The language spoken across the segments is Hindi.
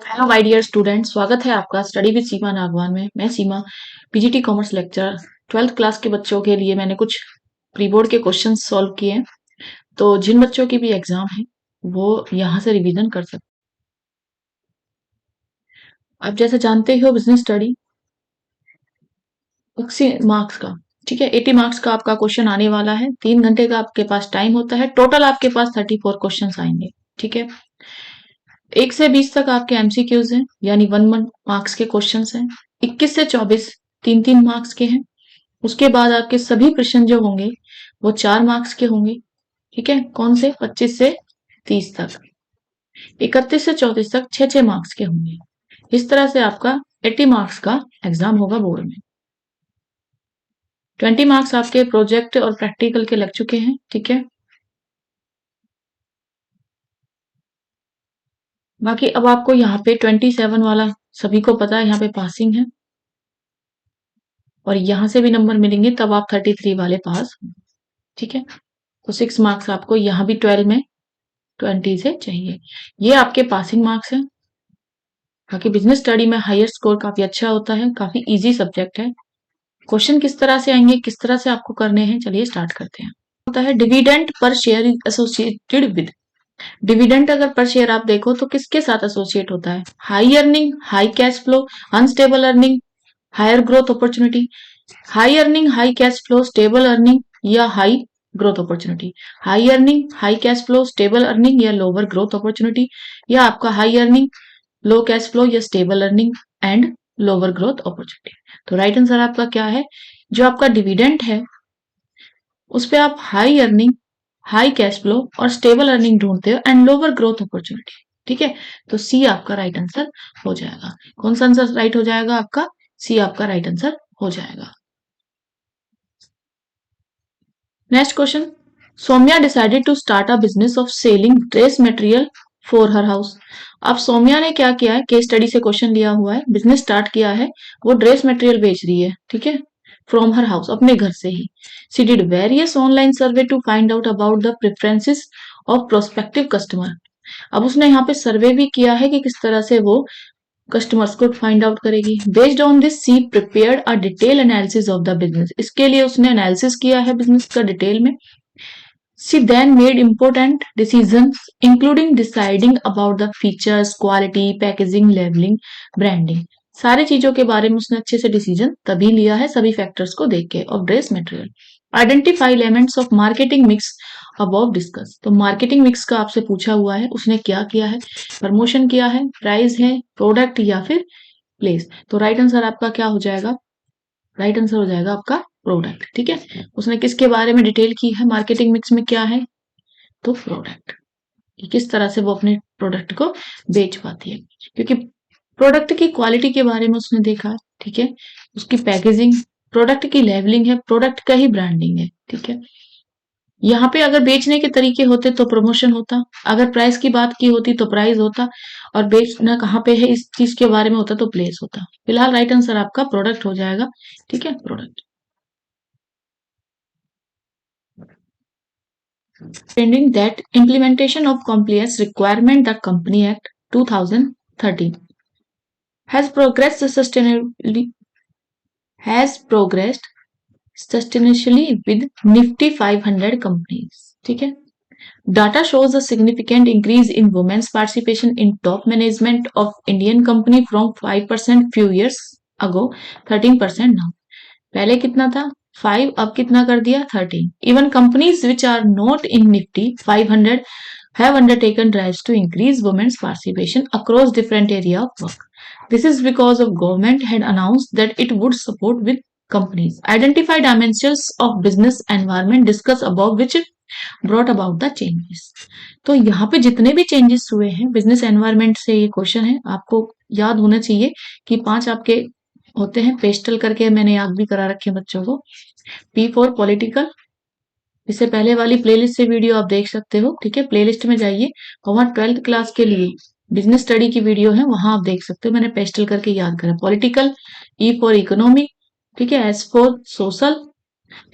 हेलो माय डियर स्टूडेंट, स्वागत है आपका स्टडी विद सीमा नागवान में। मैं Seema, PGT commerce lecturer. 12th class के बच्चों के लिए मैंने कुछ प्री बोर्ड के क्वेश्चन सॉल्व किए हैं, तो जिन बच्चों की भी एग्जाम है वो यहाँ से रिवीजन कर सकते हैं। आप जैसे जानते ही हो, बिजनेस स्टडी 80 मार्क्स का, ठीक है, 80 मार्क्स का आपका क्वेश्चन आने वाला है। 3 घंटे का आपके पास टाइम होता है। टोटल आपके पास 34 क्वेश्चन आएंगे, ठीक है। 1 से 20 तक आपके एमसीक्यूज हैं, यानी 1 मार्क्स के क्वेश्चन हैं। 21 से 24 3 मार्क्स के हैं। उसके बाद आपके सभी प्रश्न जो होंगे वो 4 मार्क्स के होंगे, ठीक है। कौन से? 25 से 30 तक। 31 से 34 तक 6 मार्क्स के होंगे। इस तरह से आपका 80 मार्क्स का एग्जाम होगा बोर्ड में। 20 मार्क्स आपके प्रोजेक्ट और प्रैक्टिकल के लग चुके हैं, ठीक है। बाकी अब आपको यहाँ पे 27 वाला सभी को पता है, यहाँ पे पासिंग है और यहाँ से भी नंबर मिलेंगे तब आप 33 वाले पास, ठीक है। तो 6 मार्क्स आपको यहाँ भी 12 में 20 से चाहिए। ये आपके पासिंग मार्क्स हैं। बाकी बिजनेस स्टडी में हायर स्कोर काफी अच्छा होता है, काफी इजी सब्जेक्ट है। क्वेश्चन किस तरह से आएंगे, किस तरह से आपको करने हैं, चलिए स्टार्ट करते हैं। होता है dividend per share is associated with. Dividend अगर पर शेयर आप देखो तो किसके साथ एसोसिएट होता है? High earning, high cash flow, unstable earning, higher growth opportunity. High earning, high cash flow, stable earning या high growth opportunity. High earning, high cash flow, stable earning या लोअर ग्रोथ अपॉर्चुनिटी, या आपका high earning, low cash flow या stable earning and lower growth opportunity. तो राइट आंसर आपका क्या है? जो आपका डिविडेंड है उस पे आप high earning, high cash flow और स्टेबल अर्निंग ढूंढते हो एंड लोअर ग्रोथ अपॉर्चुनिटी, ठीक है। तो सी आपका राइट आंसर हो जाएगा। कौन सा आंसर राइट हो जाएगा आपका? सी आपका राइट आंसर हो जाएगा। Next question. Saumya decided to start a business of selling dress material for her house. अब सौम्या ने क्या किया है, केस स्टडी से क्वेश्चन लिया हुआ है, बिजनेस स्टार्ट किया है, वो ड्रेस मटेरियल बेच रही है, ठीक है, फ्रॉम हर हाउस, अपने घर से ही। She did various online survey to find out about the preferences of prospective customer. अब उसने यहाँ पे सर्वे भी किया है कि किस तरह से वो कस्टमर्स को फाइंड आउट करेगी। Based on this she prepared a detail analysis of the business. इसके लिए उसने एनालिसिस किया है बिजनेस का डिटेल में। She then made important decisions, including deciding about the features, quality, packaging, labeling, branding. सारी चीजों के बारे में उसने अच्छे से डिसीजन तभी लिया है, सभी फैक्टर्स को देख के। Of dress material, identify elements of marketing mix above discuss. तो मार्केटिंग मिक्स का आपसे पूछा हुआ है, उसने क्या किया है? प्रमोशन किया है, प्राइस है, प्रोडक्ट या फिर प्लेस। तो राइट आंसर आपका क्या हो जाएगा? राइट आंसर हो जाएगा आपका प्रोडक्ट, ठीक है। उसने किसके बारे में डिटेल की है? मार्केटिंग मिक्स में क्या है? तो प्रोडक्ट, कि किस तरह से वो अपने प्रोडक्ट को बेच पाती है, क्योंकि प्रोडक्ट की क्वालिटी के बारे में उसने देखा है, ठीक है। उसकी पैकेजिंग, प्रोडक्ट की लेबलिंग है, प्रोडक्ट का ही ब्रांडिंग है, ठीक है। यहाँ पे अगर बेचने के तरीके होते तो प्रमोशन होता, अगर प्राइस की बात की होती तो प्राइस होता, और बेचना कहाँ पे है इस चीज के बारे में होता तो प्लेस होता। फिलहाल राइट आंसर आपका प्रोडक्ट हो जाएगा, ठीक है, product. Pending that implementation of compliance requirement, the Company Act 2013 has progressed sustainably has progressed substantially with Nifty 500 companies, ठीक है। Data shows a significant increase in women's participation in top management of Indian company from 5% few years ago, 13% now. पहले कितना था? 5, अब कितना कर दिया? 13. Even companies which are not in Nifty 500 have undertaken drives to increase women's participation across different area of work. This is because of government had announced that it would support with companies. Identify dimensions of business environment, discuss above which brought about the changes. तो यहाँ पे जितने भी चेंजेस हुए हैं बिजनेस एनवायरनमेंट से, ये क्वेश्चन है, आपको याद होना चाहिए कि 5 आपके होते हैं। पेस्टल करके मैंने याद भी करा रखे हैं बच्चों को। पी फॉर पॉलिटिकल, इससे पहले वाली प्लेलिस्ट से वीडियो आप देख सकते हो, ठीक है। प्लेलिस्ट में जाइए, वहां 12th क्लास के लिए बिजनेस स्टडी की वीडियो है, वहां आप देख सकते हो। मैंने पेस्टल करके याद करा। पॉलिटिकल, ई फॉर इकोनॉमिक, ठीक है, S for social,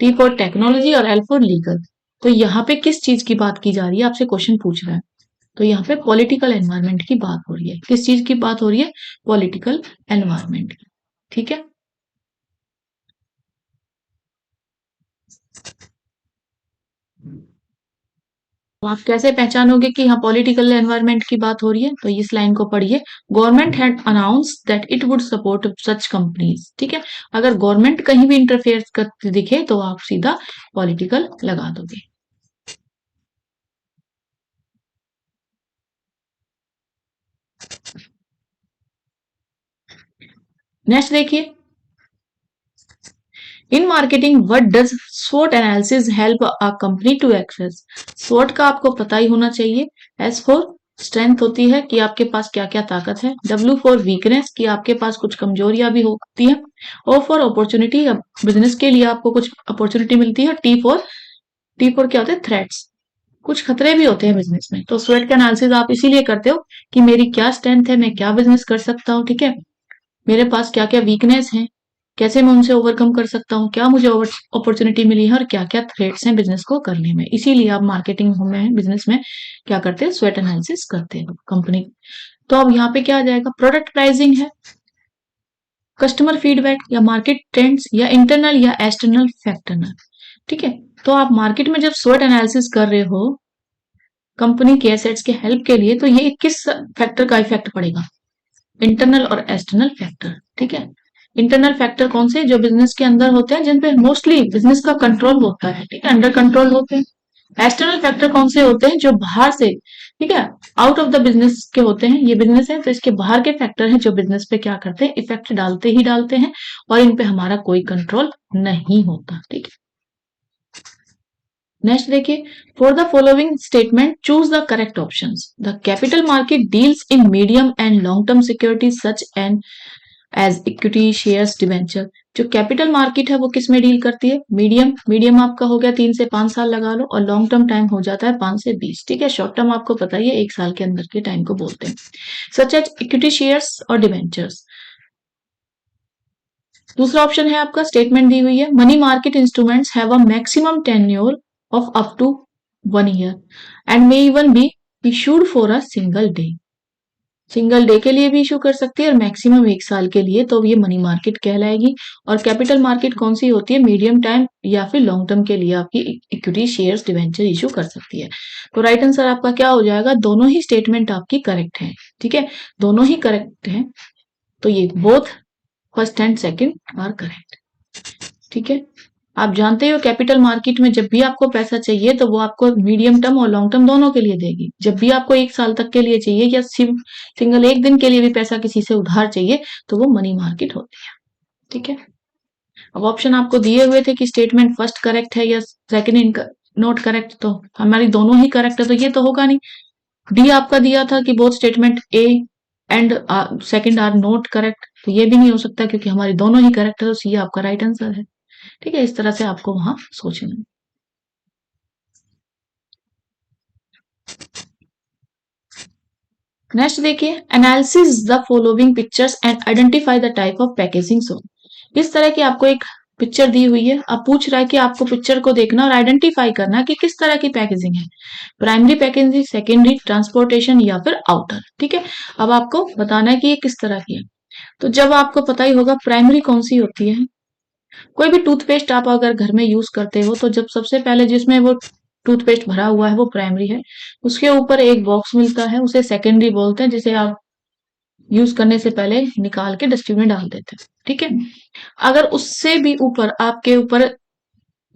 T for technology और एल फॉर लीगल। तो यहाँ पे किस चीज की बात की जा रही है, आपसे क्वेश्चन पूछ रहा है। तो यहाँ पे पॉलिटिकल एनवायरनमेंट की बात हो रही है। किस चीज की बात हो रही है? पॉलिटिकल एनवायरनमेंट की। ठीक है। तो आप कैसे पहचानोगे कि यहाँ पॉलिटिकल एनवायरनमेंट की बात हो रही है? तो इस लाइन को पढ़िए, government had announce that it would support such companies. ठीक है, अगर गवर्नमेंट कहीं भी इंटरफेयर करते दिखे तो आप सीधा पॉलिटिकल लगा दोगे। नेक्स्ट देखिए, इन मार्केटिंग व्हाट डज स्वॉट analysis help a company to assess? स्वॉट का आपको पता ही होना चाहिए। एस फॉर स्ट्रेंथ होती है कि आपके पास क्या क्या ताकत है। डब्ल्यू फॉर वीकनेस कि आपके पास कुछ कमजोरियां भी होती है। ओ फॉर अपॉर्चुनिटी, बिजनेस के लिए आपको कुछ अपॉर्चुनिटी मिलती है। टी फॉर क्या होता है? थ्रेट्स, कुछ खतरे भी होते हैं बिजनेस में। तो स्वेट का एनालिसिस आप इसीलिए करते हो कि मेरी क्या स्ट्रेंथ है, मैं क्या बिजनेस कर सकता हूँ। ठीक है, मेरे पास क्या क्या वीकनेस है, कैसे मैं उनसे ओवरकम कर सकता हूँ, क्या मुझे अपॉर्चुनिटी मिली है और क्या क्या थ्रेट्स हैं बिजनेस को करने में। इसीलिए आप मार्केटिंग में, बिजनेस में क्या करते हैं? स्वेट एनालिसिस करते हैं कंपनी। तो अब यहाँ पे क्या आ जाएगा? प्रोडक्ट प्राइसिंग है, कस्टमर फीडबैक या मार्केट ट्रेंड्स या इंटरनल या एक्सटर्नल फैक्टर। ठीक है, तो आप मार्केट में जब स्वेट एनालिसिस कर रहे हो कंपनी के एसेट्स के हेल्प के लिए, तो ये किस फैक्टर का इफेक्ट पड़ेगा? इंटरनल और एक्सटर्नल फैक्टर। ठीक है, इंटरनल फैक्टर कौन से? जो बिजनेस के अंदर होते हैं, जिन पे मोस्टली बिजनेस का कंट्रोल होता है। ठीक है, अंडर कंट्रोल होते हैं। एक्सटर्नल फैक्टर कौन से होते हैं? जो बाहर से, ठीक है, आउट ऑफ द बिजनेस के होते हैं। ये बिजनेस है तो इसके बाहर के फैक्टर हैं जो बिजनेस पे क्या करते हैं? इफेक्ट डालते ही डालते हैं और इन पे हमारा कोई कंट्रोल नहीं होता। ठीक है, नेक्स्ट देखिए, for the following statement choose the correct options. The capital market deals in medium and long term securities such and as equity, shares, debenture. जो कैपिटल मार्केट है वो किस में डील करती है? मीडियम, मीडियम आपका हो गया 3 से 5 साल लगा लो, और लॉन्ग टर्म टाइम हो जाता है 5 से 20। ठीक है, शॉर्ट टर्म आपको पता ही है 1 साल के अंदर के टाइम को बोलते हैं। सच एज इक्विटी, शेयर्स और डिवेंचर्स। दूसरा ऑप्शन है आपका, स्टेटमेंट दी हुई है, money market instruments have a maximum tenure of up to 1 year and may even be issued for a single day. Single day के लिए भी इशू कर सकती है और मैक्सिमम 1 साल के लिए, तो ये मनी मार्केट कहलाएगी। और कैपिटल मार्केट कौन सी होती है? मीडियम टाइम या फिर लॉन्ग टर्म के लिए आपकी इक्विटी, शेयर्स, डिवेंचर इशू कर सकती है। तो राइट आंसर आपका क्या हो जाएगा? दोनों ही स्टेटमेंट आपकी करेक्ट है। ठीक है, दोनों ही करेक्ट है। तो ये both first and second are correct. ठीक है, आप जानते हो कैपिटल मार्केट में जब भी आपको पैसा चाहिए तो वो आपको मीडियम टर्म और लॉन्ग टर्म दोनों के लिए देगी। जब भी आपको 1 साल तक के लिए चाहिए या सिंगल एक दिन के लिए भी पैसा किसी से उधार चाहिए तो वो मनी मार्केट होती है। ठीक है, अब ऑप्शन आपको दिए हुए थे कि स्टेटमेंट फर्स्ट करेक्ट है या सेकंड नॉट करेक्ट, तो हमारी दोनों ही करेक्ट है, तो ये तो होगा नहीं। डी आपका दिया था कि both statement A and second are not correct, तो ये भी नहीं हो सकता क्योंकि हमारी दोनों ही करेक्ट है, तो सी आपका राइट आंसर है। ठीक है, इस तरह से आपको वहां सोचना है। नेक्स्ट देखिए, analysis the following pictures and identify the type of packaging shown. इस तरह की आपको एक पिक्चर दी हुई है, अब पूछ रहा है कि आपको पिक्चर को देखना और आइडेंटिफाई करना कि किस तरह की पैकेजिंग है। प्राइमरी पैकेजिंग, सेकेंडरी, ट्रांसपोर्टेशन या फिर आउटर। ठीक है, अब आपको बताना है कि ये किस तरह की है। तो जब आपको पता ही होगा प्राइमरी कौन सी होती है, कोई भी टूथपेस्ट आप अगर घर में यूज करते हो तो जब सबसे पहले जिसमें वो टूथपेस्ट भरा हुआ है वो प्राइमरी है। उसके ऊपर एक बॉक्स मिलता है, उसे सेकेंडरी बोलते हैं, जिसे आप यूज करने से पहले निकाल के डस्टबिन में डाल देते हैं। ठीक है, अगर उससे भी ऊपर आपके ऊपर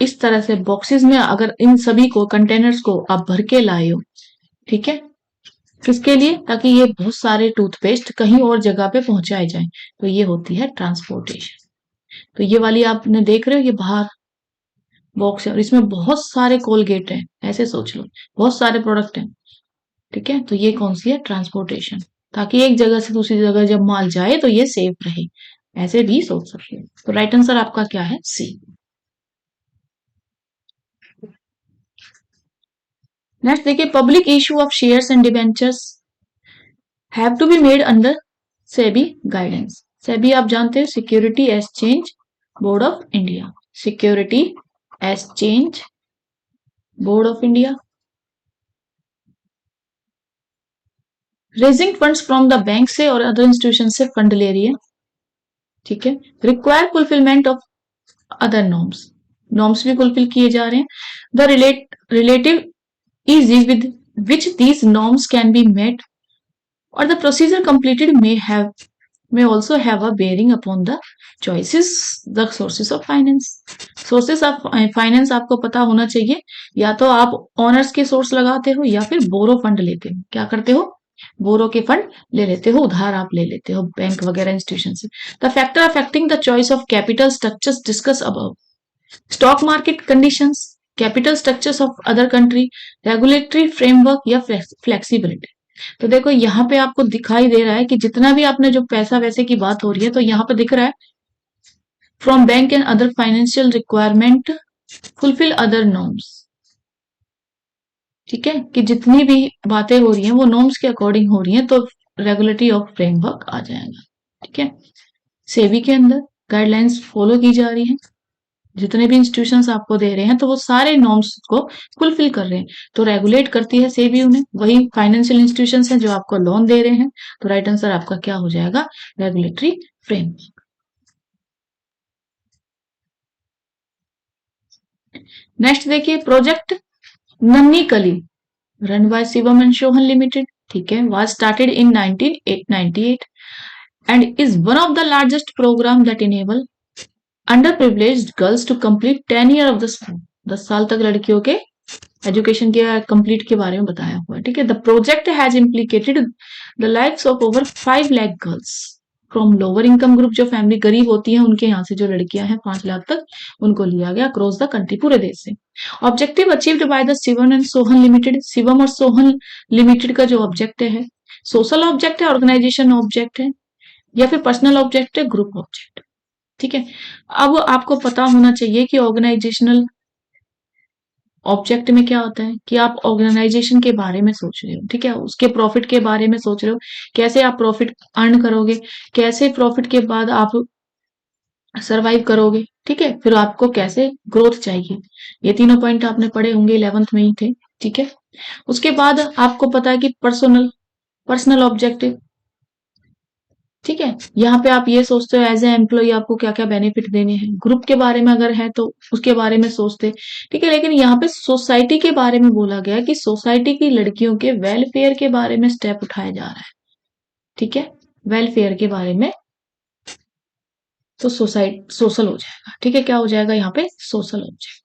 इस तरह से बॉक्सेस में अगर इन सभी को, कंटेनर्स को आप भर के लाए हो, ठीक है, किसके लिए? ताकि ये बहुत सारे टूथपेस्ट कहीं और जगह पे पहुंचाए जाए, तो ये होती है ट्रांसपोर्टेशन। तो ये वाली आपने देख रहे हो, ये बाहर बॉक्स है और इसमें बहुत सारे कोलगेट हैं, ऐसे सोच लो, बहुत सारे प्रोडक्ट हैं। ठीक है, तो ये कौन सी है? ट्रांसपोर्टेशन, ताकि एक जगह से दूसरी जगह जब माल जाए तो ये सेफ रहे, ऐसे भी सोच सकते हो। तो राइट आंसर आपका क्या है? सी। नेक्स्ट देखिए, public issue of shares and debentures have to be made under SEBI guidance. SEBI आप जानते हो, security exchange board of India. Security exchange board of India. Raising funds from the bank से और अदर इंस्टीट्यूशन से फंड ले रही है, ठीक है। Require fulfilment of other norms, norms भी फुलफिल किए जा रहे हैं। The relative easy with which these norms can be met or the procedure completed may also have a bearing upon the choices the sources of finance। sources of finance आपको पता होना चाहिए, या तो आप ऑनर्स के सोर्स लगाते हो या फिर बोरो फंड लेते हो। क्या करते हो? बोरो के फंड ले लेते हो, उधार आप ले लेते हो बैंक वगैरह इंस्टीट्यूशन से। The factor affecting the choice of capital structures discuss above, stock market conditions, capital structures of other country, regulatory framework या फ्लेक्सिबिलिटी। तो देखो यहाँ पे आपको दिखाई दे रहा है कि जितना भी आपने जो पैसा वैसे की बात हो रही है, तो यहाँ पे दिख रहा है from bank and other financial requirement fulfil other norms, ठीक है, कि जितनी भी बातें हो रही हैं वो नॉर्म्स के अकॉर्डिंग हो रही हैं, तो रेगुलेटरी ऑफ फ्रेमवर्क आ जाएगा, ठीक है। सेबी के अंदर गाइडलाइंस फॉलो की जा रही है, जितने भी इंस्टीट्यूशंस आपको दे रहे हैं तो वो सारे नॉर्म्स को फुलफिल कर रहे हैं, तो रेगुलेट करती है सेबी उन्हें। वही फाइनेंशियल इंस्टीट्यूशंस हैं जो आपको लोन दे रहे हैं, तो राइट आंसर आपका क्या हो जाएगा? Regulatory framework. नेक्स्ट देखिए, प्रोजेक्ट नन्ही कली run by Shivam and Sohan limited, ठीक है, was started in 1998 and is one of the largest program that enable underprivileged girls to complete 10 year of the school। 10 साल तक लड़कियों के एजुकेशन के कंप्लीट के बारे में बताया हुआ है, ठीक है। The project has implicated the lifes of over 5 lakh girls from lower income group, जो फैमिली गरीब होती है उनके यहाँ से जो लड़कियां हैं 5 लाख तक, उनको लिया गया अक्रॉस द कंट्री, पूरे देश से। Objective achieved by the Shivam and Sohan limited, Shivam और सोहन लिमिटेड का जो ऑब्जेक्ट है, सोशल ऑब्जेक्ट है, ऑर्गेनाइजेशन ऑब्जेक्ट है, या फिर पर्सनल ऑब्जेक्ट है, ग्रुप ऑब्जेक्ट, ठीक है। अब आपको पता होना चाहिए कि ऑर्गेनाइजेशनल ऑब्जेक्ट में क्या होता है कि आप ऑर्गेनाइजेशन के बारे में सोच रहे हो, ठीक है, उसके प्रॉफिट के बारे में सोच रहे हो, कैसे आप प्रॉफिट अर्न करोगे, कैसे प्रॉफिट के बाद आप सरवाइव करोगे, ठीक है, फिर आपको कैसे ग्रोथ चाहिए, ये तीनों पॉइंट आपने पढ़े होंगे 11th में ही थे, ठीक है। उसके बाद आपको पता है कि पर्सनल ऑब्जेक्टिव, ठीक है, यहाँ पे आप ये सोचते हो एज ए एम्प्लॉय आपको क्या क्या बेनिफिट देने हैं, ग्रुप के बारे में अगर है तो उसके बारे में सोचते, ठीक है। लेकिन यहाँ पे सोसाइटी के बारे में बोला गया कि सोसाइटी की लड़कियों के वेलफेयर के बारे में स्टेप उठाया जा रहा है, ठीक है, वेलफेयर के बारे में, तो सोशल हो जाएगा, ठीक है, क्या हो जाएगा यहाँ पे? Social object.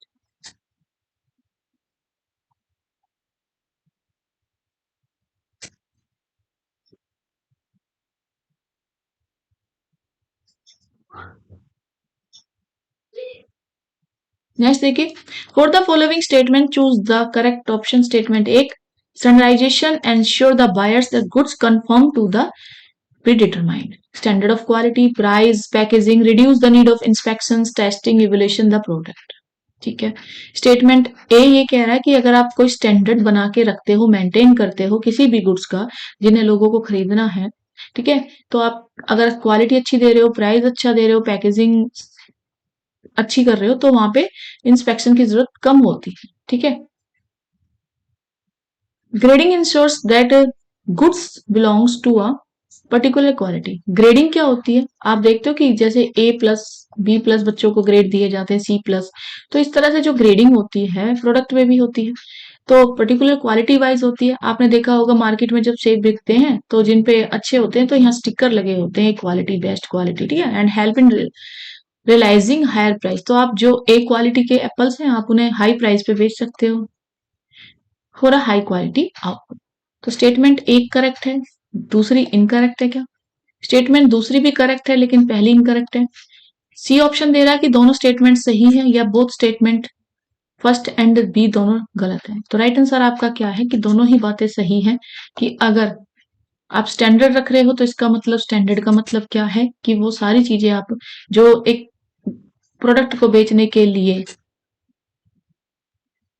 नेक्स्ट देखिए, for the following statement choose the correct option. Statement एक, standardisation ensure the buyers the goods conform to the predetermined standard of quality, price, packaging, reduce the need of inspections, testing, evaluation the product, ठीक है। स्टेटमेंट ए ये कह रहा है कि अगर आप कोई स्टैंडर्ड बना के रखते हो, मेंटेन करते हो किसी भी गुड्स का जिन्हें लोगों को खरीदना है, ठीक है, तो आप अगर क्वालिटी अच्छी दे रहे हो, प्राइस अच्छा दे रहे हो, पैकेजिंग अच्छी कर रहे हो, तो वहां पे इंस्पेक्शन की जरूरत कम होती है, ठीक है। Grading ensures that goods belongs to a particular quality. Grading क्या होती है? आप देखते हो कि जैसे A+, B+ बच्चों को ग्रेड दिए जाते हैं, C+, तो इस तरह से जो ग्रेडिंग होती है प्रोडक्ट में भी होती है, तो पर्टिकुलर क्वालिटी वाइज होती है। आपने देखा होगा मार्केट में जब सेब बिकते हैं तो जिन पे अच्छे होते हैं तो यहाँ स्टिकर लगे होते हैं, क्वालिटी, बेस्ट क्वालिटी, ठीक है, and help in realising higher price. तो आप जो ए क्वालिटी के एप्पल्स हैं आप उन्हें हाई प्राइस पे बेच सकते हो for a high quality output. तो स्टेटमेंट एक करेक्ट है, दूसरी इनकरेक्ट है क्या? स्टेटमेंट दूसरी भी करेक्ट है लेकिन पहली इनकरेक्ट है। सी ऑप्शन दे रहा है कि दोनों स्टेटमेंट सही है या both statement first and B दोनों गलत है। तो राइट आंसर आपका क्या है कि दोनों ही बातें सही हैं, कि अगर आप स्टैंडर्ड रख रहे हो तो इसका मतलब, स्टैंडर्ड का मतलब क्या है कि वो सारी चीजें आप जो एक प्रोडक्ट को बेचने के लिए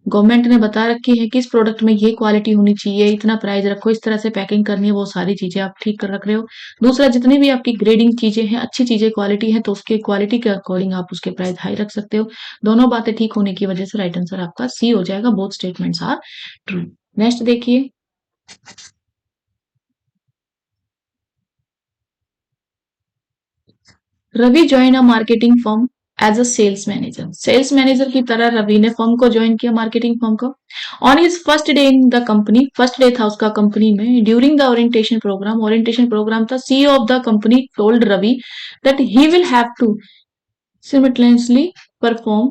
गवर्नमेंट ने बता रखी है कि इस प्रोडक्ट में ये क्वालिटी होनी चाहिए, इतना प्राइस रखो, इस तरह से पैकिंग करनी है, वो सारी चीजें आप ठीक कर रख रहे हो। दूसरा, जितनी भी आपकी ग्रेडिंग चीजें हैं, अच्छी चीजें क्वालिटी है, तो उसके क्वालिटी के अकॉर्डिंग आप उसके प्राइस हाई रख सकते हो। दोनों बातें ठीक होने की वजह से राइट आंसर आपका सी हो जाएगा, both statements are true. Next देखिए, Ravi join a marketing firm as a sales manager की तरह रवि ने फर्म को ज्वाइन किया, मार्केटिंग फर्म को। On his first day in the company, first day था उसका कंपनी में, ड्यूरिंग द ओरिएंटेशन प्रोग्राम था, CEO of the company told Ravi that he will have to simultaneously perform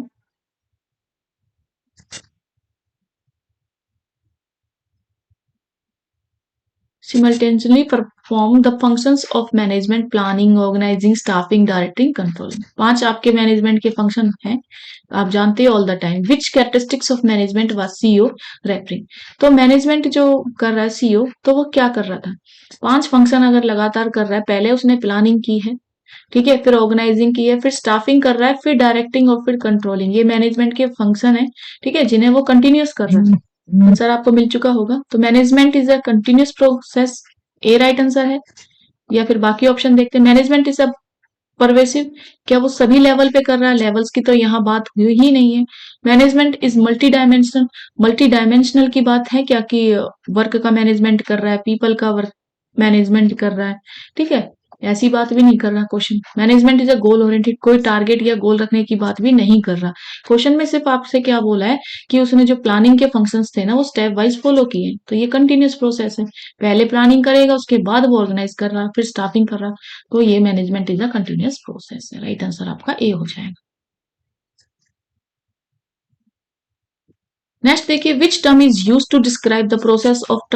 simultaneously perform the functions of management, planning, organizing, staffing, directing, controlling। पांच आपके मैनेजमेंट के फंक्शन हैं, आप जानते हो all the time. Which characteristics of management was CEO referring. तो मैनेजमेंट जो कर रहा है सीईओ, तो वो क्या कर रहा था, पांच फंक्शन अगर लगातार कर रहा है, पहले उसने प्लानिंग की है, ठीक है, फिर ऑर्गेनाइजिंग की है, फिर स्टाफिंग कर रहा है, फिर डायरेक्टिंग और फिर कंट्रोलिंग, ये मैनेजमेंट के फंक्शन है, ठीक है, जिन्हें वो कंटिन्यूस कर रहा है। आंसर आपको मिल चुका होगा। तो management is a continuous process, A right answer है। या फिर बाकी ऑप्शन देखते हैं। मैनेजमेंट इज अ परवेसिव, क्या वो सभी लेवल पे कर रहा है, लेवल्स की तो यहाँ बात हुई ही नहीं है। Management is multi dimensional, multi dimensional की बात है क्या कि वर्क का मैनेजमेंट कर रहा है, पीपल का वर्क मैनेजमेंट कर रहा है, ठीक है, ऐसी बात भी नहीं कर रहा question. Management is a goal oriented, कोई टारगेट या गोल रखने की बात भी नहीं कर रहा। क्वेश्चन में सिर्फ आपसे क्या बोला है कि उसने जो प्लानिंग के फंक्शंस थे ना, वो स्टेप वाइज फॉलो किए, तो ये कंटिन्यूस प्रोसेस है, पहले प्लानिंग करेगा, उसके बाद वो ऑर्गेनाइज कर रहा, फिर स्टाफिंग कर रहा, तो ये management is a continuous process है। राइट आंसर आपका ए हो जाएगा। नेक्स्ट देखिए, which term is use to describe the process of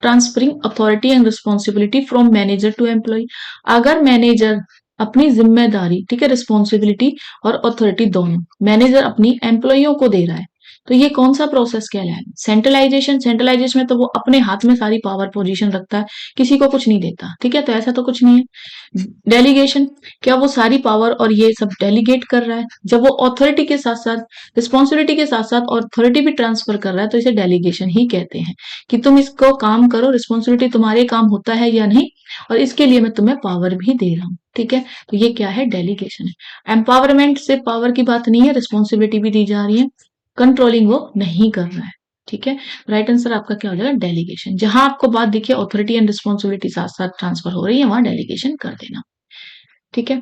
transferring authority and responsibility from manager to employ. अगर मैनेजर अपनी जिम्मेदारी, ठीक है, रिस्पॉन्सिबिलिटी और अथॉरिटी दोनों मैनेजर अपनी एम्प्लॉइयों को दे रहा है, तो ये कौन सा प्रोसेस कहलाए, सेंट्रलाइजेशन। सेंट्रलाइजेशन में तो वो अपने हाथ में सारी पावर पोजीशन रखता है, किसी को कुछ नहीं देता, ठीक है, तो ऐसा तो कुछ नहीं है। डेलीगेशन, क्या वो सारी पावर और ये सब डेलीगेट कर रहा है, जब वो अथॉरिटी के साथ साथ, रिस्पॉन्सिबिलिटी के साथ साथ अथॉरिटी भी ट्रांसफर कर रहा है, तो इसे डेलीगेशन ही कहते हैं, कि तुम इसको काम करो, रिस्पॉन्सिबिलिटी तुम्हारे काम होता है या नहीं, और इसके लिए मैं तुम्हें पावर भी दे रहा हूँ, ठीक है, तो ये क्या है, डेलीगेशन है। एम्पावरमेंट सिर्फ पावर की बात नहीं है, रिस्पॉन्सिबिलिटी भी दी जा रही है, कंट्रोलिंग वो नहीं कर रहा है, ठीक है। राइट आंसर आपका क्या हो जाएगा, डेलीगेशन। जहां आपको बात दिखे अथॉरिटी एंड रिस्पॉन्सिबिलिटी साथ साथ ट्रांसफर हो रही है, वहां डेलीगेशन कर देना, ठीक है।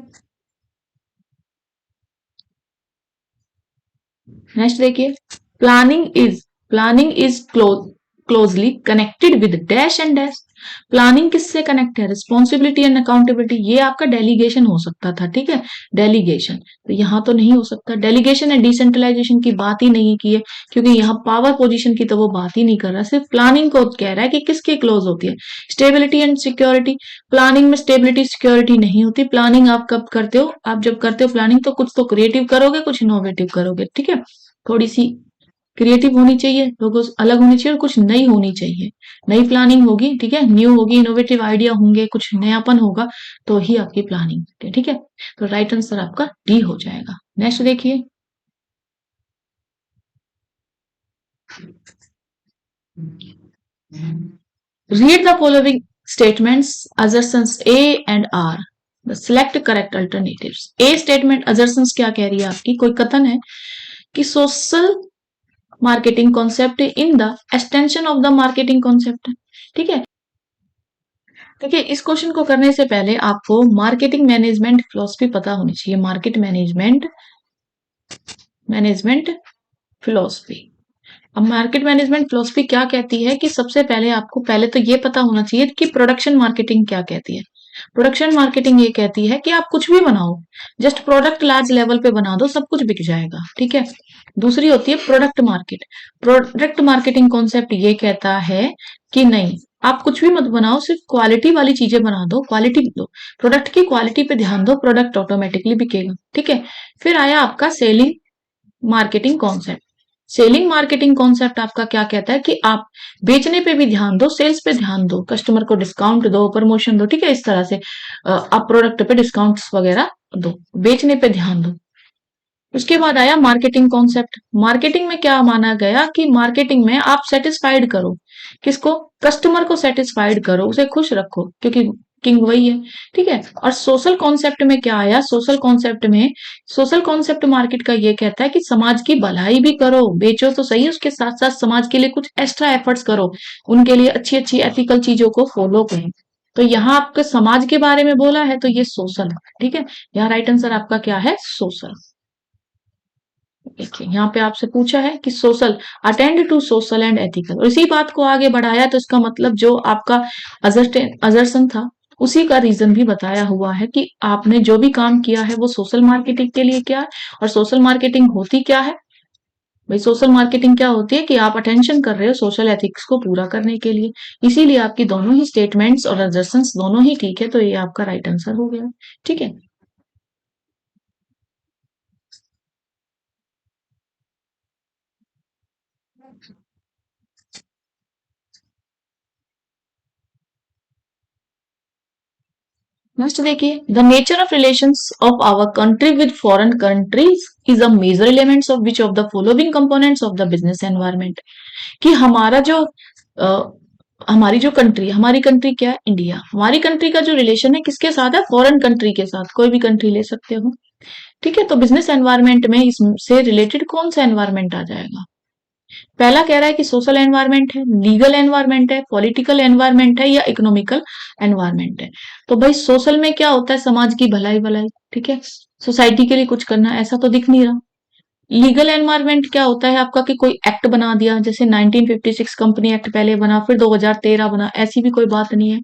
नेक्स्ट देखिए, planning is closely connected with dash and dash. Planning किससे कनेक्ट है, रिस्पॉन्सिबिलिटी एंड अकाउंटेबिलिटी, ये आपका डेलीगेशन हो सकता था, ठीक है, डेलीगेशन, तो यहाँ तो नहीं हो सकता। डेलीगेशन एंड डिसेंट्रलाइजेशन की बात ही नहीं की है, क्योंकि यहाँ पावर पोजीशन की तो वो बात ही नहीं कर रहा, सिर्फ प्लानिंग को कह रहा है कि किसके क्लोज होती है। स्टेबिलिटी एंड सिक्योरिटी, प्लानिंग में स्टेबिलिटी सिक्योरिटी नहीं होती। प्लानिंग आप कब करते हो, आप जब करते हो प्लानिंग, तो कुछ तो क्रिएटिव करोगे, कुछ इनोवेटिव करोगे, ठीक है, थोड़ी सी क्रिएटिव होनी चाहिए, लोगों से अलग होनी चाहिए, और कुछ नई होनी चाहिए, नई प्लानिंग होगी, ठीक है, न्यू होगी, इनोवेटिव आइडिया होंगे, कुछ नयापन होगा, तो ही आपकी प्लानिंग है, ठीक है। तो राइट आंसर आपका डी हो जाएगा। नेक्स्ट देखिए, read the following statements, assertions A and R, the select correct alternatives। A statement assertions क्या कह रही है आपकी, कोई कथन है कि social marketing concept in the extension of the marketing concept, ठीक है। देखिए, इस क्वेश्चन को करने से पहले आपको मार्केटिंग मैनेजमेंट फिलोसफी पता होनी चाहिए। Market management philosophy. अब मार्केट मैनेजमेंट फिलोसफी क्या कहती है कि सबसे पहले आपको पहले तो ये पता होना चाहिए कि प्रोडक्शन मार्केटिंग क्या कहती है। प्रोडक्शन मार्केटिंग ये कहती है कि आप कुछ भी बनाओ, जस्ट प्रोडक्ट लार्ज लेवल पे बना दो, सब कुछ बिक जाएगा, ठीक है। दूसरी होती है product market. Product marketing concept ये कहता है कि नहीं, आप कुछ भी मत बनाओ, सिर्फ क्वालिटी वाली चीजें बना दो, क्वालिटी दो, प्रोडक्ट की क्वालिटी पे ध्यान दो, प्रोडक्ट ऑटोमेटिकली बिकेगा, ठीक है। फिर आया आपका selling marketing concept. Selling marketing concept आपका क्या कहता है कि आप बेचने पे भी ध्यान दो, सेल्स पे ध्यान दो, कस्टमर को डिस्काउंट दो, प्रमोशन दो, ठीक है, इस तरह से आप प्रोडक्ट पे डिस्काउंट्स वगैरह दो, बेचने पे ध्यान दो। उसके बाद आया मार्केटिंग कॉन्सेप्ट। मार्केटिंग में क्या माना गया कि मार्केटिंग में आप सेटिस्फाइड करो, किसको, कस्टमर को सेटिस्फाइड करो, उसे खुश रखो, क्योंकि किंग वही है, ठीक है। और सोशल कॉन्सेप्ट में क्या आया, सोशल कॉन्सेप्ट मार्केट का ये कहता है कि समाज की भलाई भी करो, बेचो तो सही, उसके साथ साथ समाज के लिए कुछ एक्स्ट्रा एफर्ट्स करो, उनके लिए अच्छी अच्छी एथिकल चीजों को फॉलो करो, तो यहाँ आपके समाज के बारे में बोला है तो ये सोशल है, ठीक है। यहाँ राइट आंसर आपका क्या है, सोशल। देखिए यहाँ पे आपसे पूछा है कि social, attend to social and ethical, और इसी बात को आगे बढ़ाया तो इसका मतलब जो आपका अजर्सन था उसी का रीजन भी बताया हुआ है कि आपने जो भी काम किया है वो सोशल मार्केटिंग के लिए क्या है। और सोशल मार्केटिंग होती क्या है भाई, सोशल मार्केटिंग क्या होती है कि आप अटेंशन कर रहे हो सोशल एथिक्स को पूरा करने के लिए। इसीलिए आपकी दोनों ही स्टेटमेंट्स और अजर्सन्स दोनों ही ठीक है, तो ये आपका राइट आंसर हो गया, ठीक है। नेक्स्ट देखिए, the nature of relations of our country with foreign countries is a major elements of which of the following components of the business environment. कि हमारा जो अ, हमारी कंट्री क्या है, इंडिया। हमारी कंट्री का जो रिलेशन है किसके साथ है, फॉरेन कंट्री के साथ, कोई भी कंट्री ले सकते हो, ठीक है। तो बिजनेस एनवायरनमेंट में इससे रिलेटेड कौन सा एनवायरनमेंट आ जाएगा। पहला कह रहा है कि सोशल एनवायरनमेंट है, लीगल एनवायरनमेंट है, पॉलिटिकल एनवायरनमेंट है या इकोनॉमिकल एनवायरनमेंट है। तो भाई सोशल में क्या होता है, समाज की भलाई भलाई, ठीक है, सोसाइटी के लिए कुछ करना, ऐसा तो दिख नहीं रहा। लीगल एनवायरनमेंट क्या होता है आपका कि कोई एक्ट बना दिया, जैसे 1956 कंपनी एक्ट पहले बना, फिर 2013 बना, ऐसी भी कोई बात नहीं है।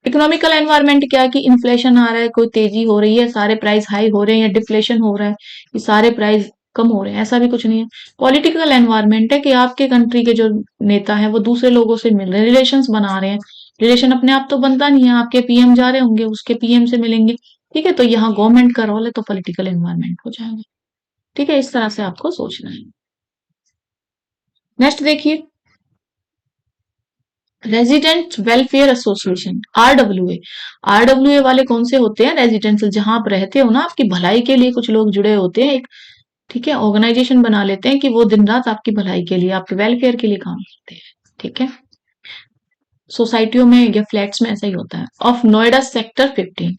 इकोनॉमिकल एनवायरनमेंट क्या है कि इन्फ्लेशन आ रहा है, कोई तेजी हो रही है, सारे प्राइस हाई हो रहे हैं, या डिफ्लेशन हो रहा है कि सारे प्राइस कम हो रहे हैं, ऐसा भी कुछ नहीं है। पॉलिटिकल एनवायरनमेंट है कि आपके कंट्री के जो नेता है वो दूसरे लोगों से मिल रहे हैं, रिलेशंस बना रहे हैं। रिलेशन अपने आप तो बनता नहीं है, आपके पीएम जा रहे होंगे उसके पीएम से मिलेंगे, ठीक है। तो यहाँ गवर्नमेंट का रोल है, तो पॉलिटिकल एनवायरनमेंट हो जाएगा, ठीक है। इस तरह से आपको सोचना है। नेक्स्ट देखिए, resident welfare association, RWA. RWA वाले कौन से होते हैं, रेजिडेंशियल, जहां आप रहते हो ना, आपकी भलाई के लिए कुछ लोग जुड़े होते हैं, एक, ठीक है, ऑर्गेनाइजेशन बना लेते हैं कि वो दिन रात आपकी भलाई के लिए, आपके वेलफेयर के लिए काम करते हैं, ठीक है। सोसाइटियों में या फ्लैट्स में ऐसा ही होता है। Of Noida sector 15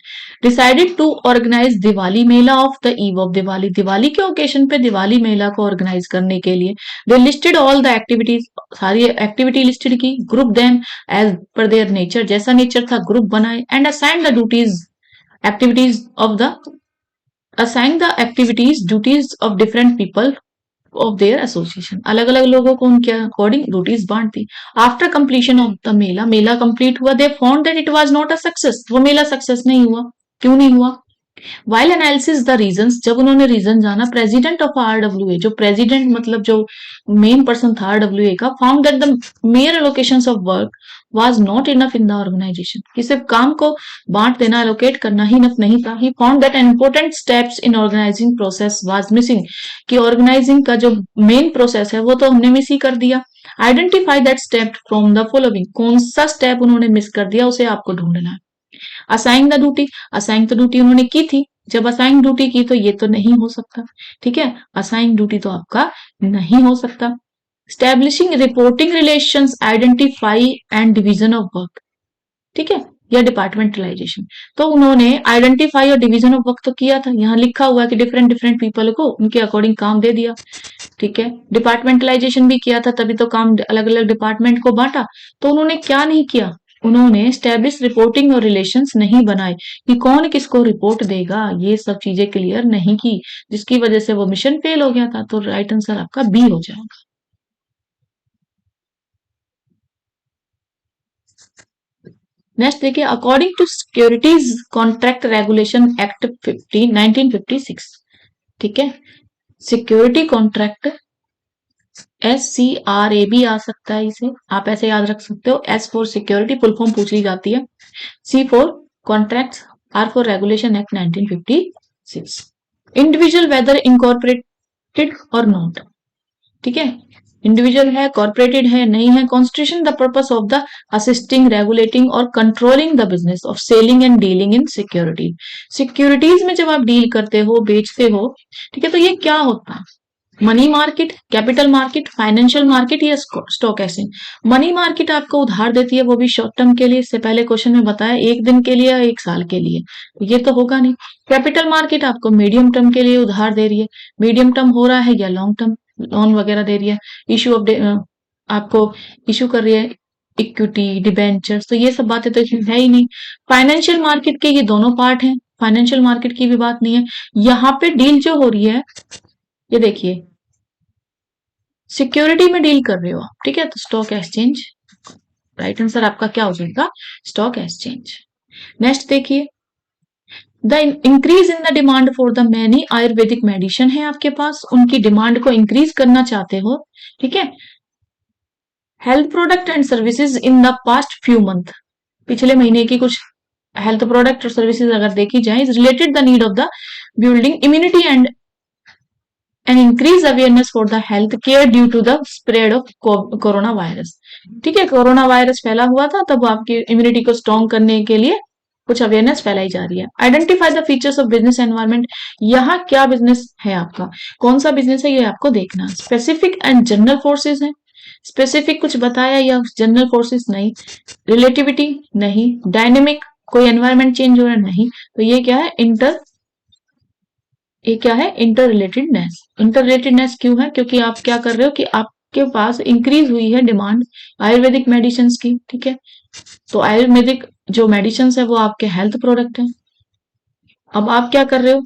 decided to organise Diwali mela of the eve of Diwali. Diwali के ओकेशन पे दिवाली मेला को ऑर्गेनाइज करने के लिए they listed all the activities, सारी एक्टिविटी लिस्टेड की, group them as per their nature, जैसा नेचर था ग्रुप बनाए, and assign the duties activities of the assign the activities duties of different people of their association. अलग अलग लोगों को उनके अकॉर्डिंग ड्यूटीज बांट दी। After completion of the mela, mela complete हुआ, they found that it was not a success, वो मेला सक्सेस नहीं हुआ। क्यों नहीं हुआ, वाइल एनालिसिस द रीजंस, जब उन्होंने रीजन जाना, प्रेसिडेंट ऑफ आरडब्ल्यूए, जो प्रेसिडेंट मतलब जो मेन पर्सन था आरडब्ल्यूए का, found that the major allocations of work was not enough in the organisation, कि सिर्फ काम को बांट देना, एलोकेट करना ही इनफ नहीं था। He found that an important steps in organizing process was missing, कि ऑर्गेनाइजिंग का जो मेन प्रोसेस है वो तो हमने मिस ही कर दिया। Identify that step from the following, कौन सा स्टेप उन्होंने मिस कर दिया उसे आपको ढूंढना है। असाइन द ड्यूटी, असाइन तो ड्यूटी उन्होंने की थी, जब असाइन ड्यूटी की तो ये तो नहीं हो सकता, ठीक है, असाइन ड्यूटी तो आपका नहीं हो सकता। Establishing reporting relations, identify and division of work, ठीक है, या डिपार्टमेंटलाइजेशन। तो उन्होंने आइडेंटिफाई और डिवीजन ऑफ वर्क तो किया था, यहाँ लिखा हुआ है कि डिफरेंट डिफरेंट पीपल को उनके अकॉर्डिंग काम दे दिया, ठीक है। डिपार्टमेंटलाइजेशन भी किया था, तभी तो काम अलग अलग डिपार्टमेंट को बांटा। तो उन्होंने क्या नहीं किया, उन्होंने स्टैब्लिश रिपोर्टिंग और रिलेशंस नहीं बनाए कि कौन किसको रिपोर्ट देगा, ये सब चीजें क्लियर नहीं की, जिसकी वजह से वो मिशन फेल हो गया था। तो राइट आंसर आपका बी हो जाएगा। नेक्स्ट देखिए, according to securities contract regulation act 1956, ठीक है, सिक्योरिटी कॉन्ट्रैक्ट, SCRA भी आ सकता है, इसे आप ऐसे याद रख सकते हो। S for security full form पूछ ली जाती है, C for contract, R for regulation act 1956। Individual whether incorporated और नॉट, ठीक है, इंडिविजुअल है, कॉर्पोरेटेड है, नहीं है। Constitution the purpose of the assisting, regulating और controlling the business of selling and dealing in security. Securities में जब आप डील करते हो, बेचते हो, ठीक है, तो ये क्या होता है, money market, capital market, financial market या स्टॉक एक्सचेंज। मनी मार्केट आपको उधार देती है, वो भी शॉर्ट टर्म के लिए, इससे पहले क्वेश्चन में बताया एक दिन के लिए या एक साल के लिए, ये तो होगा नहीं। कैपिटल मार्केट आपको मीडियम टर्म के लिए उधार दे रही है, मीडियम टर्म हो रहा है या लॉन्ग टर्म लोन वगैरह दे रही है, इश्यू ऑफ आपको इश्यू कर रही है, इक्विटी, डिबेंचर्स, तो ये सब बातें तो इसमें है ही नहीं। फाइनेंशियल मार्केट के ये दोनों पार्ट हैं, फाइनेंशियल मार्केट की भी बात नहीं है। यहाँ पे डील जो हो रही है, ये देखिए, सिक्योरिटी में डील कर रहे हो आप, ठीक है, तो स्टॉक एक्सचेंज, राइट आंसर आपका क्या हो जाएगा, स्टॉक एक्सचेंज। नेक्स्ट देखिए, the increase in the demand for the many Ayurvedic medicine है आपके पास, उनकी डिमांड को इंक्रीज करना चाहते हो, ठीक है। Health product and services in the past few month, पिछले महीने की कुछ हेल्थ प्रोडक्ट और सर्विसेज अगर देखी जाए, is related the need of the building immunity and an increase awareness for the health care due to the spread of corona virus, ठीक है, कोरोना वायरस फैला हुआ था, तब आपकी इम्यूनिटी को स्ट्रॉन्ग करने के लिए कुछ अवेयरनेस फैलाई जा रही है। Identify the features of business environment, यहाँ क्या बिजनेस है आपका, कौन सा बिजनेस है, ये आपको देखना। स्पेसिफिक एंड जनरल फोर्सेज है, स्पेसिफिक कुछ बताया या जनरल फोर्सेस नहीं, रिलेटिविटी नहीं, डायनेमिक कोई एनवायरनमेंट चेंज हो रहा है नहीं, तो ये क्या है, ये क्या है, इंटर रिलेटेडनेस। इंटर रिलेटेडनेस क्यों है, क्योंकि आप क्या कर रहे हो कि आपके पास इंक्रीज हुई है डिमांड आयुर्वेदिक मेडिसिन की, ठीक है, तो आयुर्वेदिक जो मेडिसिन है वो आपके हेल्थ प्रोडक्ट है। अब आप क्या कर रहे हो,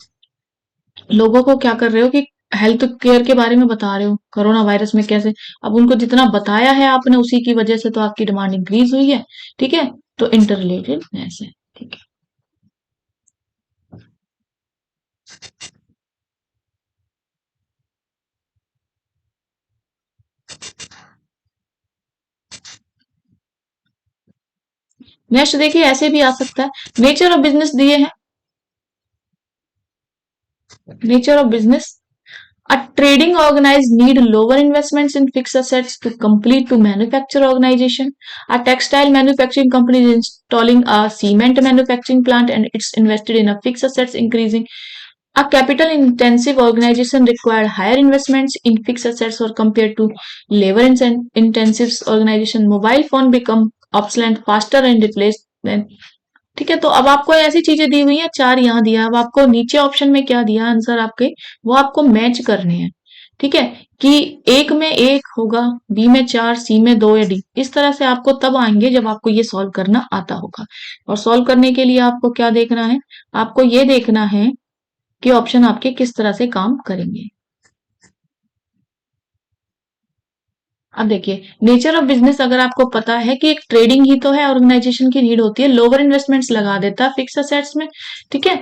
लोगों को क्या कर रहे हो कि हेल्थ केयर के बारे में बता रहे हो, कोरोना वायरस में कैसे, अब उनको जितना बताया है आपने उसी की वजह से तो आपकी डिमांड इंक्रीज हुई है, ठीक है, तो इंटर रिलेटेडनेस है, ठीक है। नेक्स्ट देखिए, ऐसे भी आ सकता है, नेचर ऑफ बिजनेस दिए हैं, nature of business, a trading organized need lower investments in fixed assets to complete to manufacture organization. A textile manufacturing company is installing a cement manufacturing plant and it's invested in a fixed assets increasing. A capital intensive organization required higher investments in fixed assets or compared to labor intensive organization. Mobile phone become obsolete faster and replaced than, ठीक है, तो अब आपको ऐसी चीजें दी हुई है, चार यहाँ दिया, अब आपको नीचे ऑप्शन में क्या दिया आंसर आपके, वो आपको मैच करने हैं, ठीक है, कि एक में एक होगा, बी में चार, सी में दो या डी, इस तरह से आपको तब आएंगे जब आपको ये सॉल्व करना आता होगा। और सॉल्व करने के लिए आपको क्या देखना है, आपको ये देखना है कि ऑप्शन आपके किस तरह से काम करेंगे। अब देखिए, नेचर ऑफ बिजनेस अगर आपको पता है कि एक ट्रेडिंग ही तो है, ऑर्गेनाइजेशन की नीड होती है, लोअर इन्वेस्टमेंट्स लगा देता है फिक्स असेट्स में, ठीक है,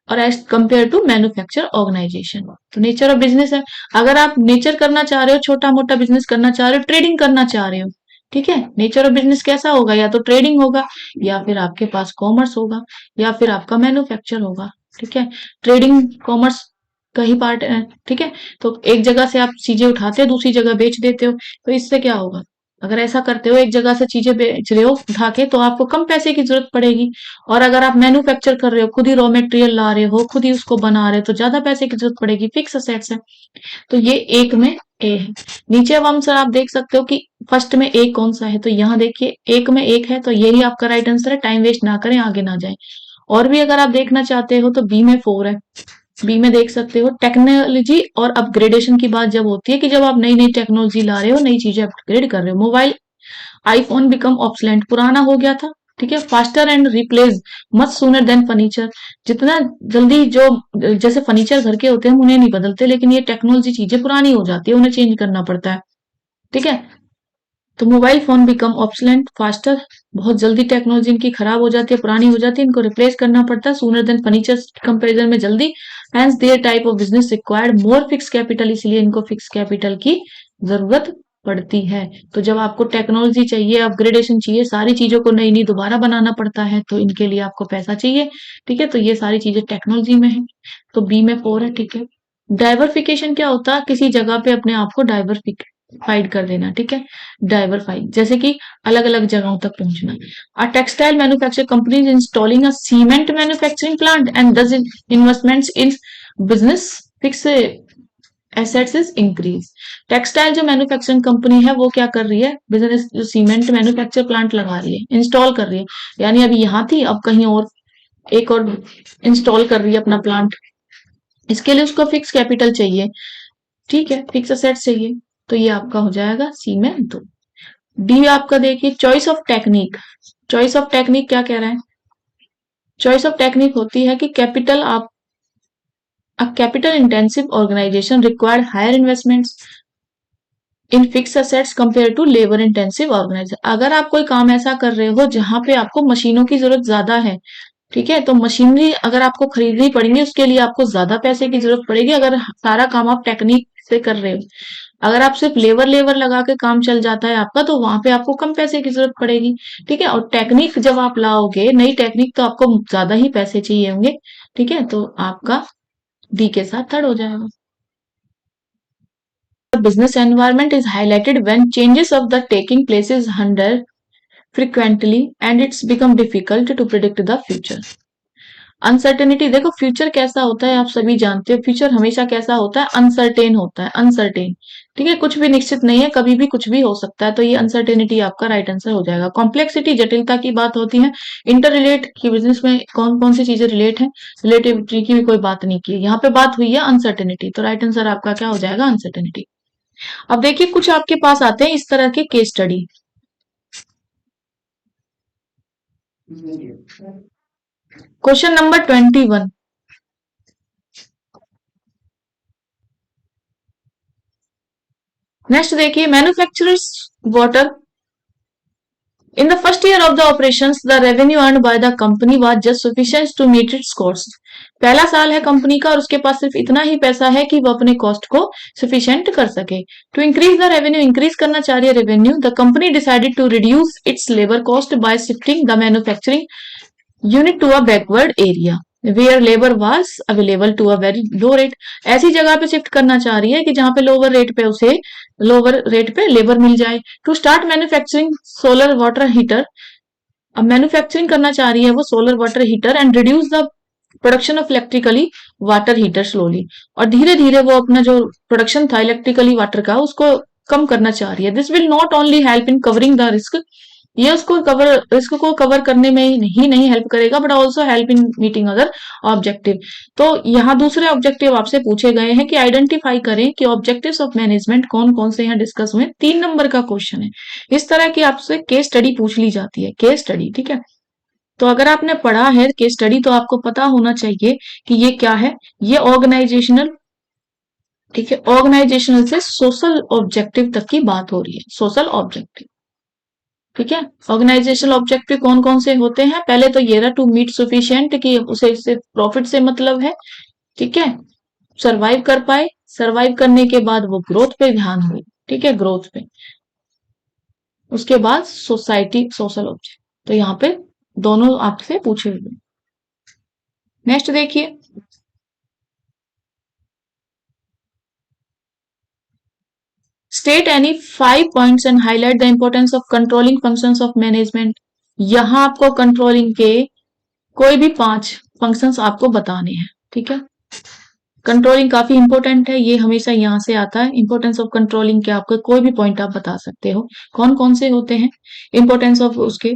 और as compare to manufacture organisation, तो नेचर ऑफ बिजनेस है। अगर आप नेचर करना चाह रहे हो, छोटा मोटा बिजनेस करना चाह रहे हो, ट्रेडिंग करना चाह रहे हो, ठीक है, नेचर ऑफ बिजनेस कैसा होगा, या तो ट्रेडिंग होगा, या फिर आपके पास कॉमर्स होगा, या फिर आपका मैन्युफैक्चर होगा, ठीक है, ट्रेडिंग कॉमर्स का ही पार्ट है, ठीक है, तो एक जगह से आप चीजें उठाते हो दूसरी जगह बेच देते हो, तो इससे क्या होगा, अगर ऐसा करते हो एक जगह से चीजें बेच रहे हो उठा के, तो आपको कम पैसे की जरूरत पड़ेगी, और अगर आप मैन्युफैक्चर कर रहे हो, खुद ही रॉ मटेरियल ला रहे हो, खुद ही उसको बना रहे हो, तो ज्यादा पैसे की जरूरत पड़ेगी, फिक्स असेट्स है, तो ये एक में ए है। नीचे अब हम सर आप देख सकते हो कि फर्स्ट में ए कौन सा है, तो यहाँ देखिए एक में एक है, तो यही आपका राइट आंसर है, टाइम वेस्ट ना करें, आगे ना जाए। और भी अगर आप देखना चाहते हो तो बी में 4 है, बी में देख सकते हो, टेक्नोलॉजी और अपग्रेडेशन की बात जब होती है कि जब आप नई नई टेक्नोलॉजी ला रहे हो, नई चीजें अपग्रेड कर रहे हो, मोबाइल आईफोन बिकम ऑब्सोलेंट, पुराना हो गया था, ठीक है, faster and replace much sooner than furniture, जितना जल्दी जो, जैसे फर्नीचर घर के होते हैं उन्हें नहीं बदलते, लेकिन ये टेक्नोलॉजी चीजें पुरानी हो जाती है, उन्हें चेंज करना पड़ता है, ठीक है, तो मोबाइल फोन बिकम ऑब्सोलेंट फास्टर, बहुत जल्दी टेक्नोलॉजी इनकी खराब हो जाती है, पुरानी हो जाती है, इनको रिप्लेस करना पड़ता है, सूनर देन फर्नीचर कंपेरिजन में जल्दी, hence their type of business required more fix capital, इसलिए इनको फिक्स कैपिटल की जरूरत पड़ती है। तो जब आपको टेक्नोलॉजी चाहिए, अपग्रेडेशन चाहिए, सारी चीजों को नई नई दोबारा बनाना पड़ता है, तो इनके लिए आपको पैसा चाहिए, ठीक है, तो ये सारी चीजें टेक्नोलॉजी में है, तो बी में 4 है, ठीक है। डाइवर्सिफिकेशन क्या होता है, किसी जगह पे अपने आप को डाइवर्सिफाइड कर देना, ठीक है, डाइवर्फाइड जैसे कि अलग अलग जगहों तक पहुंचना। A textile manufacturing company is installing a cement manufacturing plant and thus investments in business fix assets is increase. Textile जो मैन्युफैक्चरिंग कंपनी है वो क्या कर रही है, बिजनेस जो सीमेंट मैन्युफैक्चर प्लांट लगा रही है, इंस्टॉल कर रही है, यानी अभी यहाँ थी अब कहीं और एक और इंस्टॉल कर रही है अपना प्लांट, इसके लिए उसको फिक्स कैपिटल चाहिए, ठीक है, फिक्स असेट चाहिए, तो ये आपका हो जाएगा सी में 2। डी आपका देखिए choice of technique. Choice of technique क्या कह रहा है? चॉइस ऑफ टेक्निक होती है कि कैपिटल आप अ capital intensive organisation required higher investments in fix assets compare to labour intensive organisation. अगर आप कोई काम ऐसा कर रहे हो जहां पे आपको मशीनों की जरूरत ज्यादा है, ठीक है, तो मशीनरी अगर आपको खरीदनी पड़ेगी उसके लिए आपको ज्यादा पैसे की जरूरत पड़ेगी। अगर सारा काम आप टेक्निक से कर रहे हो, अगर आप सिर्फ लेबर लेबर लगा के काम चल जाता है आपका, तो वहां पे आपको कम पैसे की जरूरत पड़ेगी। ठीक है, और टेक्निक जब आप लाओगे नई टेक्निक, तो आपको ज्यादा ही पैसे चाहिए होंगे। ठीक है, तो आपका डी के साथ थर्ड हो जाएगा। Business environment is highlighted when changes of the taking places under frequently and it's become difficult to predict the future. Uncertainty देखो, फ्यूचर कैसा होता है आप सभी जानते हो। फ्यूचर हमेशा कैसा होता है? अनसर्टेन होता है, अनसर्टेन। ठीक है, कुछ भी निश्चित नहीं है, कभी भी कुछ भी हो सकता है, तो ये अनसर्टेनिटी आपका राइट आंसर हो जाएगा। कॉम्प्लेक्सिटी जटिलता की बात होती है। इंटर रिलेट की बिजनेस में कौन कौन सी चीजें रिलेट है, रिलेटिविटी की भी कोई बात नहीं की, यहाँ पे बात हुई है अनसर्टेनिटी, तो राइट आंसर आपका क्या हो जाएगा? अनसर्टेनिटी। अब देखिए कुछ आपके पास आते हैं इस तरह के case study. Question number 21। Next देखिए, manufacturers water in the first year of the operations, the revenue earned by the company was just sufficient to meet its cost. पहला साल है कंपनी का और उसके पास सिर्फ इतना ही पैसा है कि वो अपने कॉस्ट को सफिशिएंट कर सके। To increase the revenue, increase करना चाह रही है revenue, the company decided to reduce its labour cost by shifting the manufacturing unit to a backward area where labour was available to a very low rate. ऐसी जगह पे शिफ्ट करना चाह रही है कि जहां पे लोअर रेट पे लेबर मिल जाए। To start manufacturing solar water heater, अब मैन्युफैक्चरिंग करना चाह रही है वो solar water heater and reduce the production of electrically water heater slowly, और धीरे धीरे वो अपना जो प्रोडक्शन था इलेक्ट्रिकली वाटर का उसको कम करना चाह रही है। This will not only help in covering the risk, ये उसको कवर रिस्क को कवर करने में ही नहीं हेल्प करेगा, but also help in meeting other objective. तो यहाँ दूसरे ऑब्जेक्टिव आपसे पूछे गए हैं कि आइडेंटिफाई करें कि ऑब्जेक्टिव्स ऑफ मैनेजमेंट कौन कौन से यहाँ डिस्कस हुए। 3 नंबर का क्वेश्चन है। इस तरह की आपसे केस स्टडी पूछ ली जाती है, केस स्टडी। ठीक है, तो अगर आपने पढ़ा है केस स्टडी तो आपको पता होना चाहिए कि ये क्या है। ये ऑर्गेनाइजेशनल, ठीक है, ऑर्गेनाइजेशनल से सोशल ऑब्जेक्टिव तक की बात हो रही है, सोशल ऑब्जेक्टिव। ठीक है, ऑर्गेनाइजेशनल ऑब्जेक्टिव कौन कौन से होते हैं? पहले तो ये रहा टू मीट सफिशिएंट, कि उसे इससे प्रॉफिट से मतलब है। ठीक है, सरवाइव कर पाए, सरवाइव करने के बाद वो ग्रोथ पे ध्यान हुई। ठीक है, ग्रोथ पे। उसके बाद सोसाइटी सोशल ऑब्जेक्ट, तो यहाँ पे दोनों आपसे पूछे हुए। नेक्स्ट देखिए, state any 5 points and highlight the importance of controlling functions of management. यहाँ आपको कंट्रोलिंग के कोई भी 5 फंक्शंस आपको बताने हैं। ठीक है, कंट्रोलिंग काफी इंपॉर्टेंट है, ये हमेशा यहाँ से आता है। इंपॉर्टेंस ऑफ कंट्रोलिंग के आपको कोई भी पॉइंट आप बता सकते हो, कौन कौन से होते हैं इंपॉर्टेंस ऑफ उसके।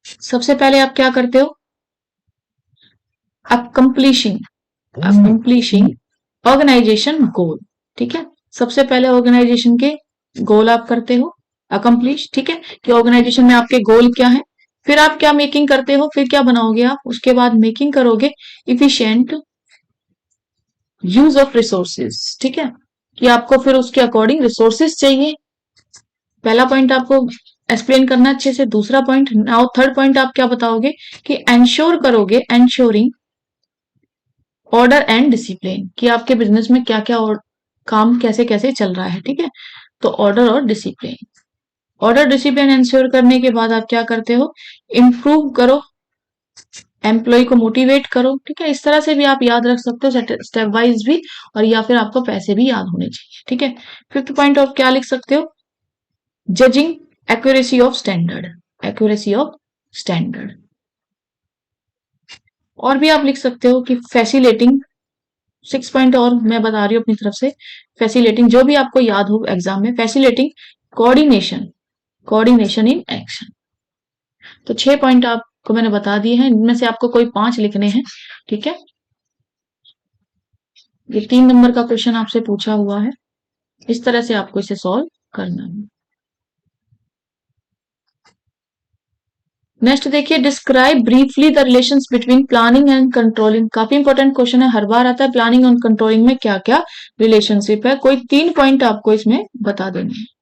सबसे पहले आप क्या करते हो? अकम्प्लिशिंग, अकम्प्लिशिंग ऑर्गेनाइजेशन गोल। ठीक है, सबसे पहले ऑर्गेनाइजेशन के गोल आप करते हो अकम्प्लिश। ठीक है, कि ऑर्गेनाइजेशन में आपके गोल क्या है। फिर आप क्या मेकिंग करते हो, फिर क्या बनाओगे आप? उसके बाद मेकिंग करोगे इफिशिएंट यूज ऑफ रिसोर्सेज। ठीक है, कि आपको फिर उसके अकॉर्डिंग रिसोर्सेज चाहिए। पहला पॉइंट आपको एक्सप्लेन करना अच्छे से। दूसरा पॉइंट, नाउ थर्ड पॉइंट आप क्या बताओगे कि एंश्योर करोगे, एंश्योरिंग ऑर्डर एंड डिसिप्लिन, कि आपके बिजनेस में क्या क्या और काम कैसे कैसे चल रहा है। ठीक है, तो ऑर्डर और डिसिप्लिन, ऑर्डर डिसिप्लिन एंश्योर करने के बाद आप क्या करते हो? इम्प्रूव करो, एम्प्लॉय को मोटिवेट करो। ठीक है, इस तरह से भी आप याद रख सकते हो स्टेप वाइज भी, और या फिर आपको पैसे भी याद होने चाहिए। ठीक है, फिफ्थ पॉइंट आप क्या लिख सकते हो? Judging accuracy of standard, accuracy of standard. और भी आप लिख सकते हो कि फैसिलेटिंग, 6 पॉइंट और मैं बता रही हूँ अपनी तरफ से। फैसिलेटिंग, जो भी आपको याद हो एग्जाम में, फैसिलेटिंग कोऑर्डिनेशन, कोऑर्डिनेशन इन एक्शन। तो 6 पॉइंट आपको मैंने बता दिए हैं, इनमें से आपको कोई 5 लिखने हैं। ठीक है, ये 3 नंबर का क्वेश्चन आपसे पूछा हुआ है, इस तरह से आपको इसे सॉल्व करना है। नेक्स्ट देखिए, describe briefly the relations between planning and controlling. काफी इंपॉर्टेंट क्वेश्चन है, हर बार आता है। प्लानिंग और कंट्रोलिंग में क्या क्या रिलेशनशिप है, कोई 3 पॉइंट आपको इसमें बता देंगे।